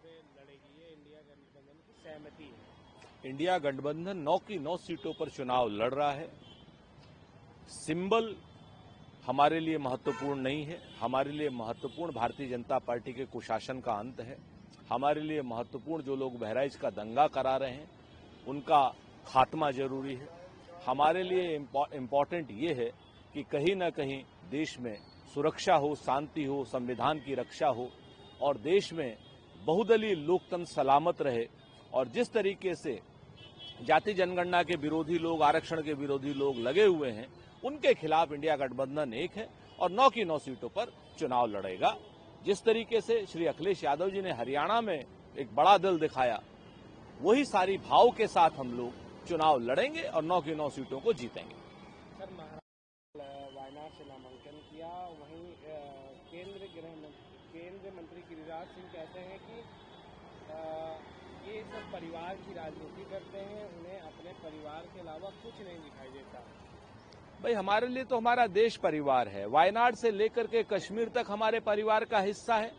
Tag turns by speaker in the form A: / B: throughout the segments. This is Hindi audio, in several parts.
A: पे लड़ेगी, ये इंडिया गठबंधन की सहमति है।
B: इंडिया गठबंधन 9 की 9 सीटों पर चुनाव लड़ रहा है। सिंबल हमारे लिए महत्वपूर्ण नहीं है। हमारे लिए महत्वपूर्ण भारतीय जनता पार्टी के कुशासन का अंत है। हमारे लिए महत्वपूर्ण जो लोग बहराइच का दंगा करा रहे हैं उनका खात्मा जरूरी है। हमारे लिए इम्पोर्टेंट ये है कि कहीं न कहीं देश में सुरक्षा हो, शांति हो, संविधान की रक्षा हो और देश में बहुदलीय लोकतंत्र सलामत रहे। और जिस तरीके से जाति जनगणना के विरोधी लोग, आरक्षण के विरोधी लोग लगे हुए हैं, उनके खिलाफ इंडिया गठबंधन एक है और 9 की 9 सीटों पर चुनाव लड़ेगा। जिस तरीके से श्री अखिलेश यादव जी ने हरियाणा में एक बड़ा दल दिखाया, वही सारी भाव के साथ हम लोग चुनाव लड़ेंगे और 9 की 9 सीटों को जीतेंगे।
A: सर, महाराष्ट्र वायनाड से नामांकन किया, वहीं केंद्रीय मंत्री गिरिराज सिंह कहते हैं कि ये सब परिवार की राजनीति करते हैं, उन्हें अपने परिवार के अलावा कुछ नहीं दिखाई देता।
B: भाई, हमारे लिए तो हमारा देश परिवार है। वायनाड से लेकर के कश्मीर तक हमारे परिवार का हिस्सा है।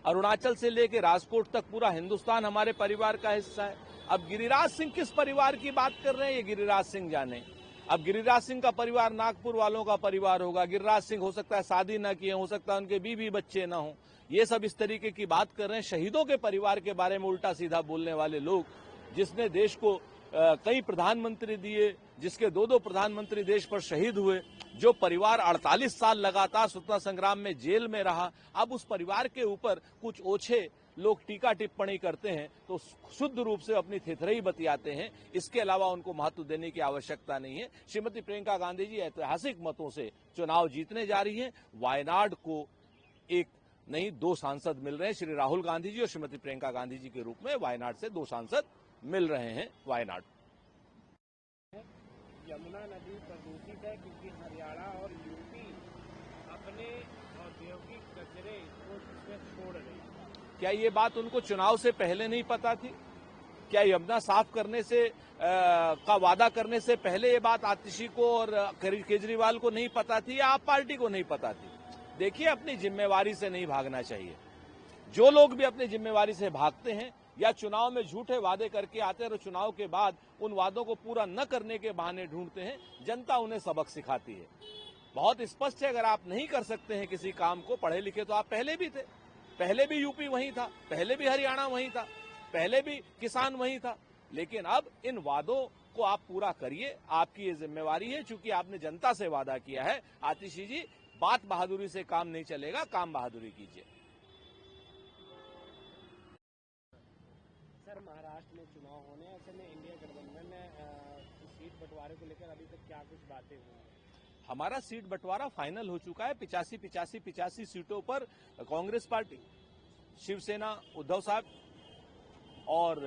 B: अरुणाचल से लेकर राजकोट तक पूरा हिंदुस्तान हमारे परिवार का हिस्सा है। अब गिरिराज सिंह किस परिवार की बात कर रहे हैं, ये गिरिराज सिंह जाने। अब गिरिराज सिंह का परिवार नागपुर वालों का परिवार होगा। गिरिराज सिंह हो सकता है शादी न किए, हो सकता है उनके बीवी बच्चे न हो। ये सब इस तरीके की बात कर रहे हैं। शहीदों के परिवार के बारे में उल्टा सीधा बोलने वाले लोग, जिसने देश को कई प्रधानमंत्री दिए, जिसके 2-2 प्रधानमंत्री देश पर शहीद हुए, जो परिवार 48 साल लगातार स्वतंत्रता संग्राम में जेल में रहा, अब उस परिवार के ऊपर कुछ ओछे लोग टीका टिप्पणी करते हैं तो शुद्ध रूप से अपनी थेथरई बतियाते हैं। इसके अलावा उनको महत्व देने की आवश्यकता नहीं है। श्रीमती प्रियंका गांधी जी ऐतिहासिक मतों से चुनाव जीतने जा रही हैं। वायनाड को एक नहीं 2 सांसद मिल रहे हैं। श्री राहुल गांधी जी और श्रीमती प्रियंका गांधी जी के रूप में वायनाड से 2 सांसद मिल रहे हैं। वायनाड
A: यमुना नदी प्रदूषित है क्योंकि हरियाणा और यूपी अपने औद्योगिक कचरे को इसमें छोड़ रहे हैं।
B: क्या ये बात उनको चुनाव से पहले नहीं पता थी? क्या यमुना साफ करने से का वादा करने से पहले ये बात आतिशी को और केजरीवाल को नहीं पता थी या आप पार्टी को नहीं पता थी? देखिए, अपनी जिम्मेवारी से नहीं भागना चाहिए। जो लोग भी अपनी जिम्मेवारी से भागते हैं या चुनाव में झूठे वादे करके आते हैं और चुनाव के बाद उन वादों को पूरा न करने के बहाने ढूंढते हैं, जनता उन्हें सबक सिखाती है। बहुत स्पष्ट है, अगर आप नहीं कर सकते हैं किसी काम को, पढ़े लिखे तो आप पहले भी थे। पहले भी यूपी वहीं था, पहले भी हरियाणा वहीं था, पहले भी किसान वहीं था। लेकिन अब इन वादों को आप पूरा करिए, आपकी ये जिम्मेवारी है। चूंकि आपने जनता से वादा किया है, आतिशी जी, बात बहादुरी से काम नहीं चलेगा, काम बहादुरी कीजिए।
A: सर, महाराष्ट्र में चुनाव होने, ऐसे में इंडिया गठबंधन की सीट बंटवारे को लेकर अभी तक क्या कुछ बातें हुई?
B: हमारा सीट बंटवारा फाइनल हो चुका है। 85 सीटों पर कांग्रेस पार्टी, शिवसेना, उद्धव साहब और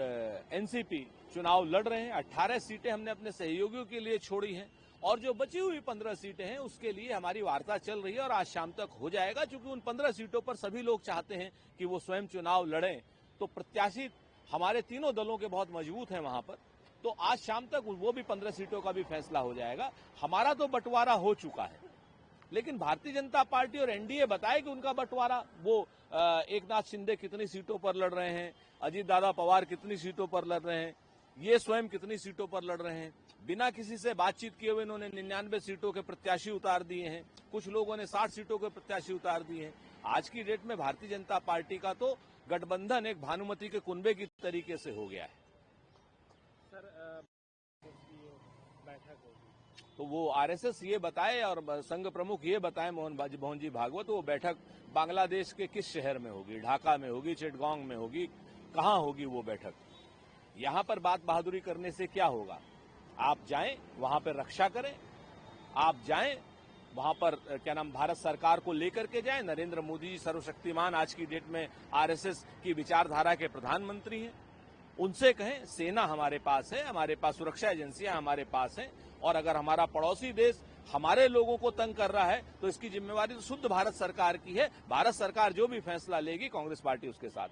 B: एनसीपी चुनाव लड़ रहे हैं। 18 सीटें हमने अपने सहयोगियों के लिए छोड़ी हैं और जो बची हुई 15 सीटें हैं उसके लिए हमारी वार्ता चल रही है और आज शाम तक हो जाएगा। क्योंकि उन 15 सीटों पर सभी लोग चाहते हैं कि वो स्वयं चुनाव लड़ें, तो प्रत्याशी हमारे तीनों दलों के बहुत मजबूत हैं वहां पर। तो आज शाम तक वो भी 15 सीटों का भी फैसला हो जाएगा। हमारा तो बंटवारा हो चुका है, लेकिन भारतीय जनता पार्टी और एनडीए बताए कि उनका बंटवारा, वो एकनाथ शिंदे कितनी सीटों पर लड़ रहे हैं, अजीत दादा पवार कितनी सीटों पर लड़ रहे हैं, ये स्वयं कितनी सीटों पर लड़ रहे हैं। बिना किसी से बातचीत किए हुए इन्होंने 99 सीटों के प्रत्याशी उतार दिए हैं। कुछ लोगों ने 60 सीटों के प्रत्याशी उतार दिए हैं। आज की डेट में भारतीय जनता पार्टी का तो गठबंधन एक भानुमति के कुनबे की तरीके से हो गया है।
A: सर, बैठक होगी
B: तो वो आरएसएस ये बताए और संघ प्रमुख ये बताए, मोहन जी भागवत, वो बैठक बांग्लादेश के किस शहर में होगी? ढाका में होगी, चिटगांव में होगी, कहां होगी वो बैठक? यहां पर बात बहादुरी करने से क्या होगा? आप जाएं, वहां पर रक्षा करें। आप जाएं वहां पर, क्या नाम, भारत सरकार को लेकर के जाएं। नरेंद्र मोदी जी सर्वशक्तिमान आज की डेट में आरएसएस की विचारधारा के प्रधानमंत्री हैं। उनसे कहें, सेना हमारे पास है, हमारे पास सुरक्षा एजेंसियां हमारे पास हैं, और अगर हमारा पड़ोसी देश हमारे लोगों को तंग कर रहा है तो इसकी जिम्मेवारी तो शुद्ध भारत सरकार की है। भारत सरकार जो भी फैसला लेगी, कांग्रेस पार्टी उसके साथ